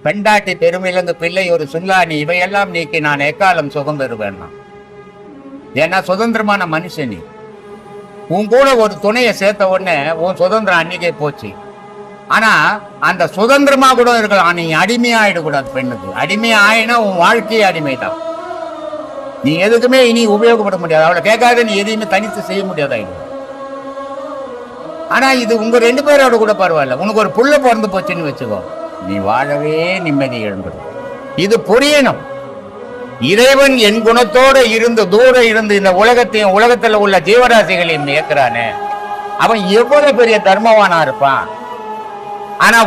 பெண்டாட்டி பெருமிழந்து பிள்ளை ஒரு சுல்லானி இவையெல்லாம் நீக்கி நான் எக்காலம் சுகம் பெறுவேன். ஏன்னா சுதந்திரமான மனுஷன் நீ. உன் கூட ஒரு துணையை சேர்த்த உடனே உன் சுதந்திரம் அன்னைக்கே போச்சு. ஆனா அந்த சுதந்திரமா கூட இருக்கலாம், நீ அடிமையாயிடக்கூடாது. பெண்ணுக்கு அடிமையா ஆயினா உன் வாழ்க்கையே அடிமை தான். நீ எதுக்குமே இனி உபயோகப்பட முடியாது. அவளை கேட்காத நீ எதையுமே தனித்து செய்ய முடியாதாயிடும். ஆனா இது உங்க 2 பேரோட கூட பரவாயில்ல. உனக்கு ஒரு புள்ள பிறந்து போச்சுன்னு வச்சுக்கோ, நீ வாழவே நிம்மதி இழந்துடும். இது புரியணும். இறைவன் என் குணத்தோட இருந்து தூர இருந்து இந்த உலகத்தையும் உலகத்துல உள்ள ஜீவராசிகளையும் இயக்குறானே, அவன் எவ்வளவு பெரிய தர்மவானா இருப்பான். ஆனா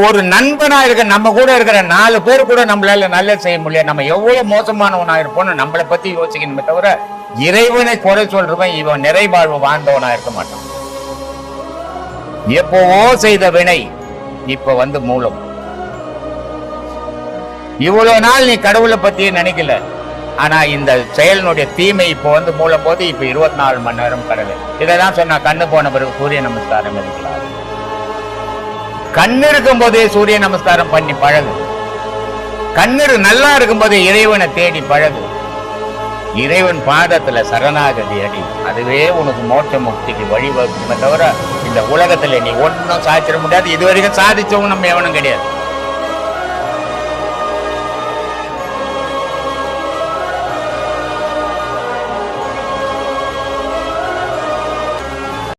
ஒரு நண்பனா இருக்க நம்ம கூட இருக்கிற 4 பேர் கூட நம்மளால நல்லது செய்ய முடியாது. நம்ம எவ்வளவு மோசமானவனா இருப்போம்னு நம்மளை பத்தி யோசிக்கணுமே தவிர இறைவனை குறை சொல்றவன் இவன் நிறைவாழ்வு வாழ்ந்தவனா இருக்க மாட்டான். எப்பவோ செய்த வினை இப்ப வந்து மூலம். இவ்வளவு நாள் நீ கடவுளை பத்தியே நினைக்கல. ஆனா இந்த செயலினுடைய தீமை இப்ப வந்து மூலம் போது இப்ப 24 மணி நேரம் கடவுள். இதைதான் சொன்னா கண்ணு போன பிறகு சூரிய நமஸ்காரம் இருக்கலாம். கண்ணு இருக்கும் போதே சூரிய நமஸ்காரம் பண்ணி பழகு. கண்ணு நல்லா இருக்கும் போதே இறைவனை தேடி பழகு. இறைவன் பாதத்துல சரணாகதி அடி. அதுவே உனக்கு மோட்ச முக்திக்கு வழிவகுக்குமே தவிர இந்த உலகத்துல நீ ஒன்னும் சாதிச்சிட முடியாது. இதுவரைக்கும் சாதிச்சவங்க நம்ம எவனும் கிடையாது.